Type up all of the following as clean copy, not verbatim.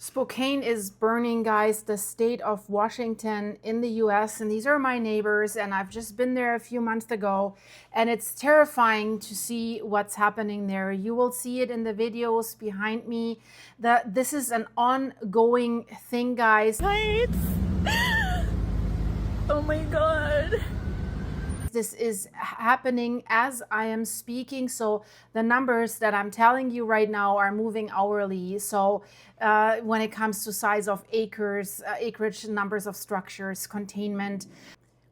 Spokane is burning, guys, the state of Washington in the US, and these are my neighbors, and I've just been there a few months ago, and it's terrifying to see what's happening there. You will see it in the videos behind me. This is an ongoing thing, guys. Heights. Oh my God. This is happening as I am speaking, so the numbers that I'm telling you right now are moving hourly. So when it comes to size of acres, acreage, numbers of structures, containment,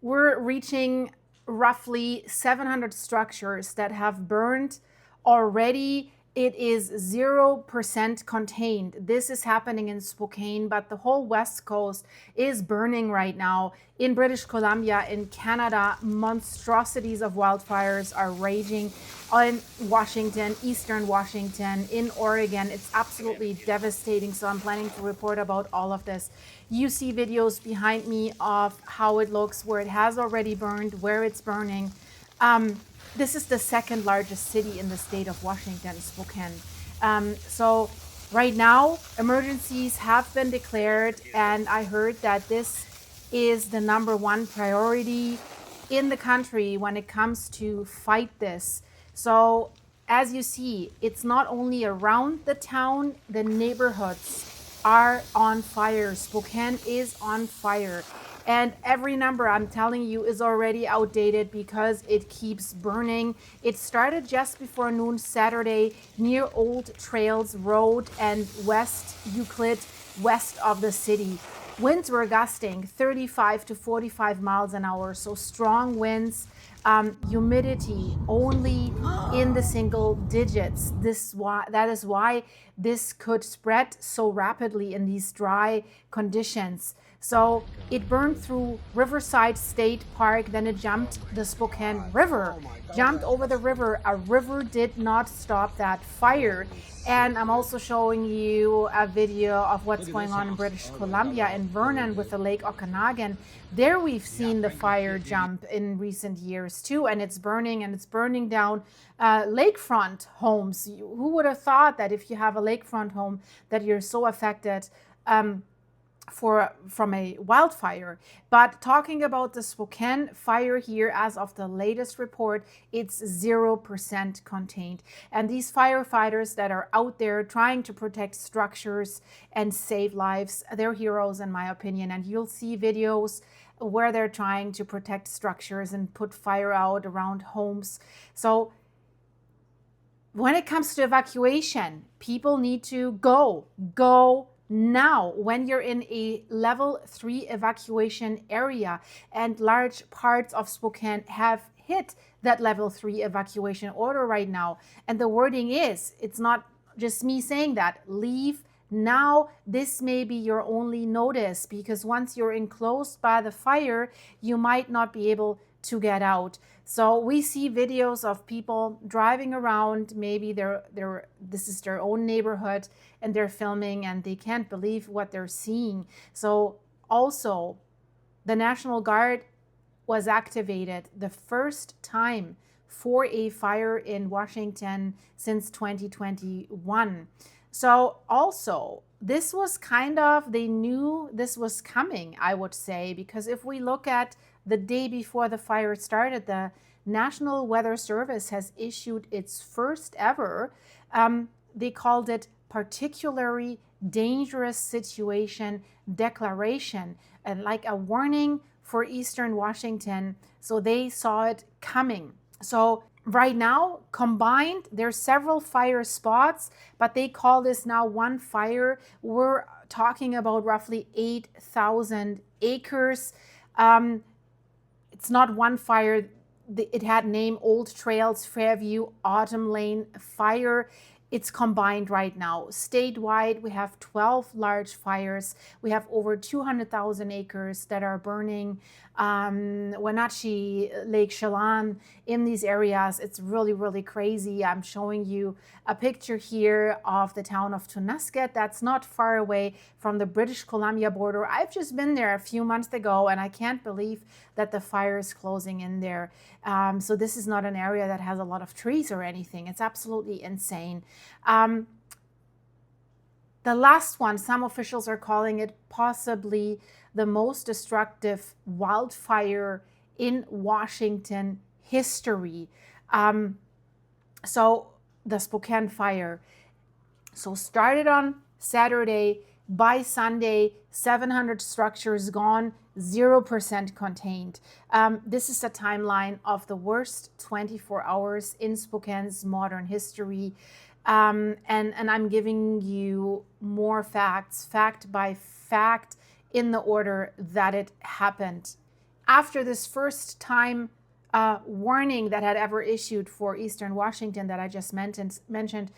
we're reaching roughly 700 structures that have burned already. It is 0% contained. This is happening in Spokane, but the whole West Coast is burning right now. In British Columbia, in Canada, monstrosities of wildfires are raging. In Washington, Eastern Washington, in Oregon, it's absolutely devastating. So I'm planning to report about all of this. You see videos behind me of how it looks, where it has already burned, where it's burning. This is the second largest city in the state of Washington, Spokane. So right now, emergencies have been declared, and I heard that this is the #1 priority in the country when it comes to fight this. So as you see, it's not only around the town, the neighborhoods are on fire. Spokane is on fire. And every number I'm telling you is already outdated because it keeps burning. It started just before noon Saturday near Old Trails Road and West Euclid, west of the city. Winds were gusting 35 to 45 miles an hour, so strong winds. Humidity only in the single digits. That is why this could spread so rapidly in these dry conditions. So it burned through Riverside State Park, then it jumped the Spokane River, jumped over the river. A river did not stop that fire. And I'm also showing you a video of what's going on in British Columbia in Vernon with the Lake Okanagan. There we've seen the fire jump in recent years too, and it's burning down lakefront homes. Who would have thought that if you have a lakefront home that you're so affected from a wildfire? But talking about the Spokane fire here, as of the latest report, it's 0% contained. And these firefighters that are out there trying to protect structures and save lives, they're heroes in my opinion. And you'll see videos where they're trying to protect structures and put fire out around homes. So when it comes to evacuation, people need to go now. When you're in a level 3 evacuation area, and large parts of Spokane have hit that level 3 evacuation order right now, and the wording is, it's not just me saying that, leave now. This may be your only notice, because once you're enclosed by the fire, you might not be able to get out. So we see videos of people driving around, maybe this is their own neighborhood, and they're filming and they can't believe what they're seeing. So also, the National Guard was activated the first time for a fire in Washington since 2021. So also, this was they knew this was coming, I would say, because if we look at the day before the fire started, the National Weather Service has issued its first ever, they called it particularly dangerous situation declaration, and like a warning for Eastern Washington. So they saw it coming. So right now, combined, there's several fire spots, but they call this now one fire. We're talking about roughly 8,000 acres. It's not one fire. It had name Old Trails, Fairview, Autumn Lane Fire. It's combined right now. Statewide, we have 12 large fires. We have over 200,000 acres that are burning. Wenatchee, Lake Chelan, in these areas, it's really, really crazy. I'm showing you a picture here of the town of Tonusket. That's not far away from the British Columbia border. I've just been there a few months ago, and I can't believe that the fire is closing in there. So this is not an area that has a lot of trees or anything. It's absolutely insane. The last one, some officials are calling it possibly the most destructive wildfire in Washington history. So the Spokane fire. So started on Saturday, by Sunday, 700 structures gone, 0% contained. This is a timeline of the worst 24 hours in Spokane's modern history. And I'm giving you more facts, fact by fact, in the order that it happened. After this first time warning that had ever issued for Eastern Washington that I just mentioned,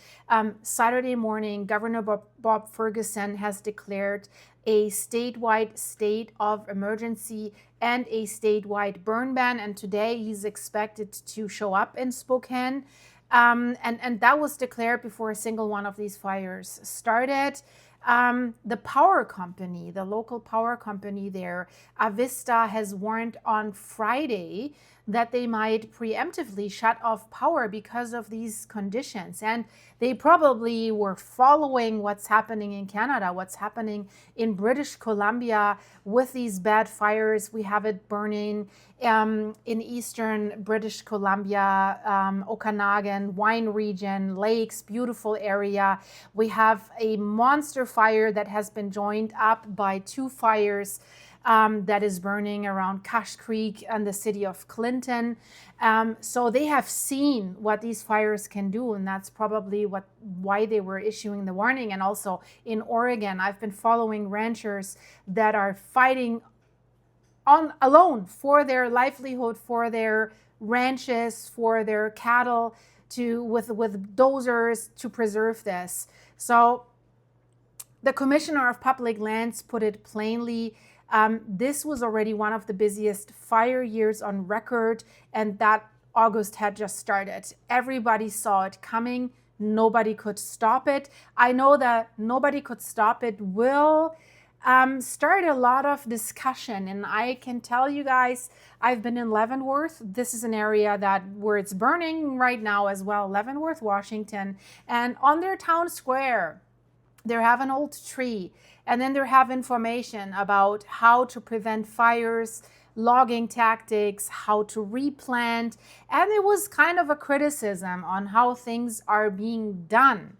Saturday morning, Governor Bob Ferguson has declared a statewide state of emergency and a statewide burn ban. And today he's expected to show up in Spokane. And that was declared before a single one of these fires started. The power company, the local power company there, Avista, has warned on Friday that they might preemptively shut off power because of these conditions. And they probably were following what's happening in Canada, what's happening in British Columbia with these bad fires. We have it burning in eastern British Columbia, Okanagan, wine region, lakes, beautiful area. We have a monster fire that has been joined up by two fires that is burning around Cache Creek and the city of Clinton. So they have seen what these fires can do, and that's probably why they were issuing the warning. And also in Oregon, I've been following ranchers that are fighting alone for their livelihood, for their ranches, for their cattle, with dozers to preserve this. So the Commissioner of Public Lands put it plainly. This was already one of the busiest fire years on record, and that August had just started. Everybody saw it coming. Nobody could stop it. I know that nobody could stop it will start a lot of discussion, and I can tell you guys, I've been in Leavenworth. This is an area where it's burning right now as well, Leavenworth, Washington, and on their town square, they have an old tree. And then they have information about how to prevent fires, logging tactics, how to replant. And it was kind of a criticism on how things are being done.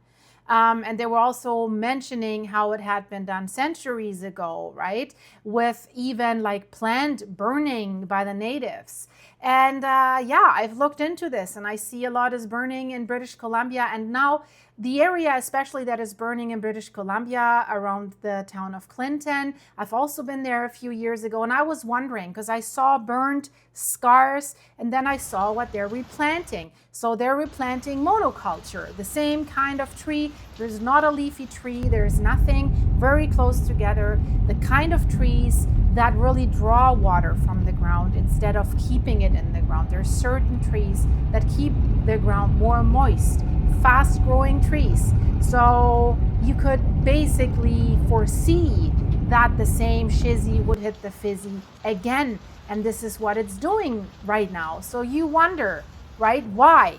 And they were also mentioning how it had been done centuries ago, right? With even like planned burning by the natives. And yeah, I've looked into this and I see a lot is burning in British Columbia. And now the area, especially that is burning in British Columbia around the town of Clinton. I've also been there a few years ago, and I was wondering because I saw burned scars, and then I saw what they're replanting. So they're replanting monoculture, the same kind of tree. There's not a leafy tree. There's nothing very close together. The kind of trees that really draw water from the ground instead of keeping it in the ground. There's certain trees that keep the ground more moist, fast-growing trees. So you could basically foresee that the same shizzy would hit the fizzy again. And this is what it's doing right now. So you wonder, right? Why?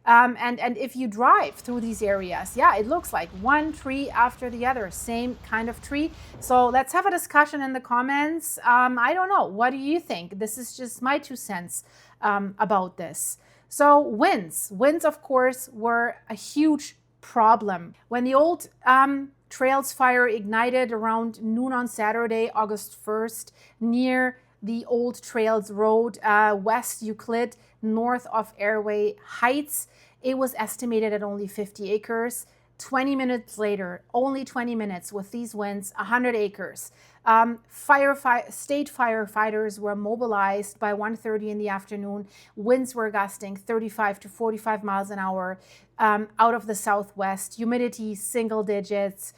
And if you drive through these areas, yeah, it looks like one tree after the other, same kind of tree. So let's have a discussion in the comments. I don't know. What do you think? This is just my 2 cents about this. So winds, of course, were a huge problem. When the old Trails fire ignited around noon on Saturday, August 1st, near the old Trails Road, west Euclid, north of Airway Heights, it was estimated at only 50 acres. 20 minutes later, only 20 minutes with these winds, 100 acres. State firefighters were mobilized by 1:30 in the afternoon. Winds were gusting 35 to 45 miles an hour out of the southwest. Humidity, single digits.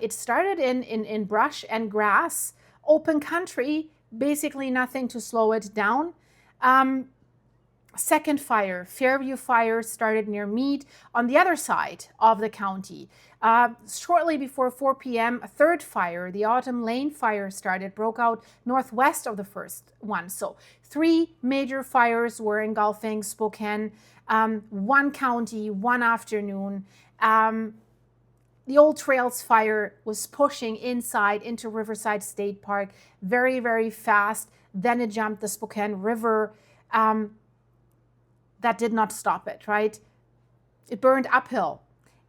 It started in brush and grass, open country, basically nothing to slow it down. Second fire, Fairview Fire, started near Mead on the other side of the county. Shortly before 4 p.m., a third fire, the Autumn Lane Fire, broke out northwest of the first one. So 3 major fires were engulfing Spokane, one county, one afternoon. the Old Trails fire was pushing inside into Riverside State Park very, very fast. Then it jumped the Spokane River. That did not stop it, right? It burned uphill,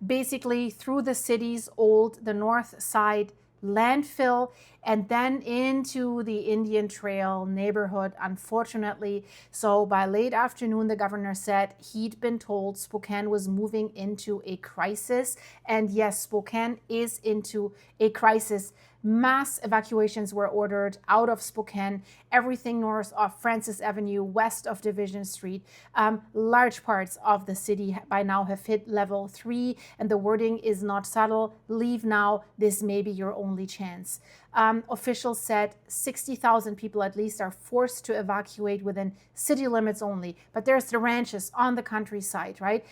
basically through the city's the north side landfill, and then into the Indian Trail neighborhood, unfortunately. So by late afternoon, the governor said he'd been told Spokane was moving into a crisis. And yes, Spokane is into a crisis. Mass evacuations were ordered out of Spokane, everything north of Francis Avenue, west of Division Street. Large parts of the city by now have hit level 3, and the wording is not subtle. Leave now. This may be your only chance. Officials said 60,000 people at least are forced to evacuate within city limits only. But there's the ranches on the countryside, right?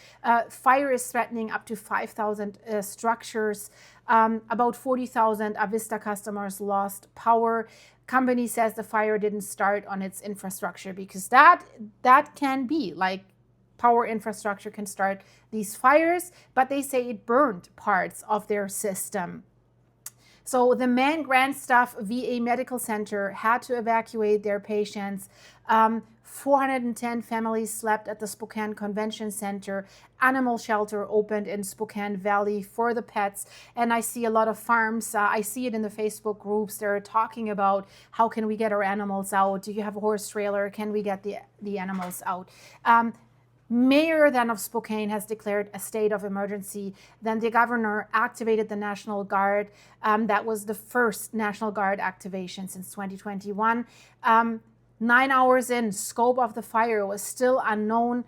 Fire is threatening up to 5,000 structures. About 40,000 Avista customers lost power. Company says the fire didn't start on its infrastructure, because that can be like power infrastructure can start these fires, but they say it burned parts of their system. So the Mann-Grandstaff VA Medical Center had to evacuate their patients. 410 families slept at the Spokane Convention Center. Animal shelter opened in Spokane Valley for the pets. And I see a lot of farms. I see it in the Facebook groups. They're talking about how can we get our animals out? Do you have a horse trailer? Can we get the animals out? Mayor then of Spokane has declared a state of emergency. Then the governor activated the National Guard. That was the first National Guard activation since 2021. 9 hours in, scope of the fire was still unknown.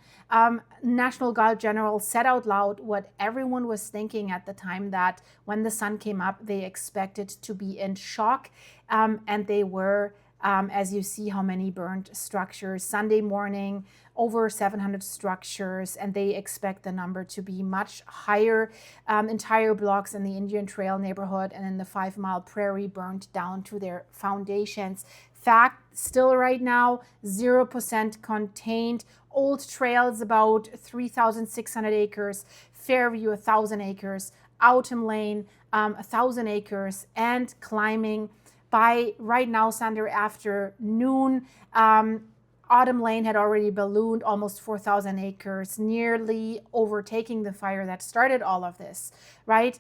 National Guard General said out loud what everyone was thinking at the time, that when the sun came up, they expected to be in shock. And they were, as you see how many burned structures. Sunday morning, over 700 structures, and they expect the number to be much higher. Entire blocks in the Indian Trail neighborhood and in the 5 Mile Prairie burned down to their foundations. Fact, still right now, 0% contained. Old Trails, about 3,600 acres. Fairview, 1,000 acres. Autumn Lane, 1,000 acres. And climbing by right now, Sunday afternoon, Autumn Lane had already ballooned almost 4,000 acres, nearly overtaking the fire that started all of this, right?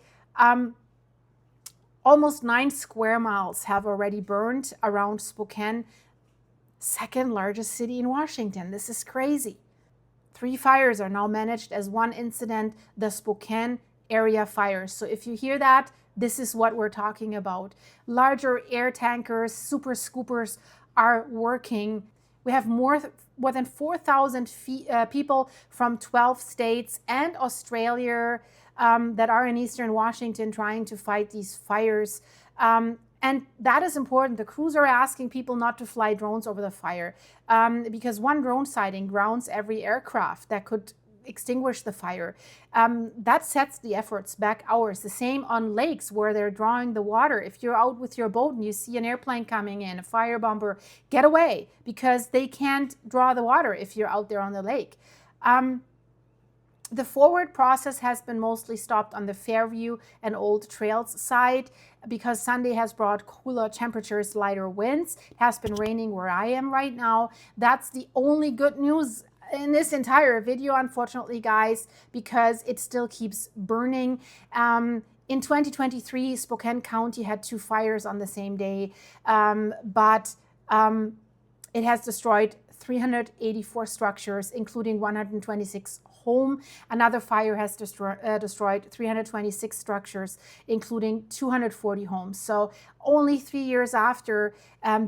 Almost 9 square miles have already burned around Spokane, second largest city in Washington. This is crazy. 3 fires are now managed as one incident, the Spokane Area Fires. So if you hear that, this is what we're talking about. Larger air tankers, super scoopers are working. We have more than 4,000 people from 12 states and Australia that are in Eastern Washington trying to fight these fires. And that is important. The crews are asking people not to fly drones over the fire because one drone sighting grounds every aircraft that could extinguish the fire. That sets the efforts back hours. The same on lakes where they're drawing the water. If you're out with your boat and you see an airplane coming in, a fire bomber, get away, because they can't draw the water if you're out there on the lake. The forward process has been mostly stopped on the Fairview and Old Trails side because Sunday has brought cooler temperatures, lighter winds. It has been raining where I am right now. That's the only good news in this entire video, unfortunately, guys, because it still keeps burning. In 2023, Spokane County had 2 fires on the same day, but it has destroyed 384 structures, including 126 home. Another fire has destroyed 326 structures, including 240 homes. So only 3 years after,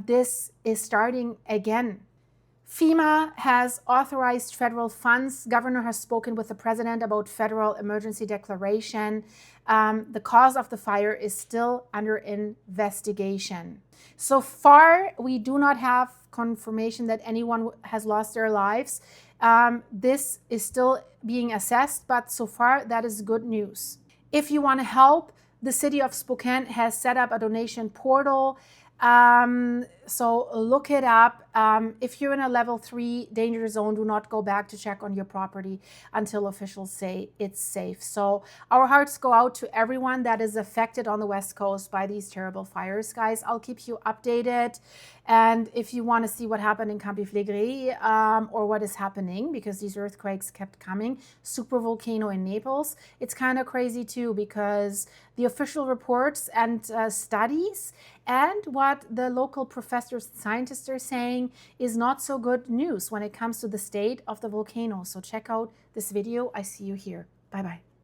this is starting again. FEMA has authorized federal funds. Governor has spoken with the president about federal emergency declaration. The cause of the fire is still under investigation. So far, we do not have confirmation that anyone has lost their lives. This is still being assessed, but so far that is good news. If you want to help, the city of Spokane has set up a donation portal. So look it up. If you're in a level 3 danger zone, do not go back to check on your property until officials say it's safe. So our hearts go out to everyone that is affected on the West Coast by these terrible fires, guys. I'll keep you updated. And if you want to see what happened in Campi-Flegrei or what is happening, because these earthquakes kept coming, supervolcano in Naples, it's kind of crazy too, because the official reports and studies and what the local professors and scientists are saying is not so good news when it comes to the state of the volcano. So check out this video. I see you here. Bye-bye.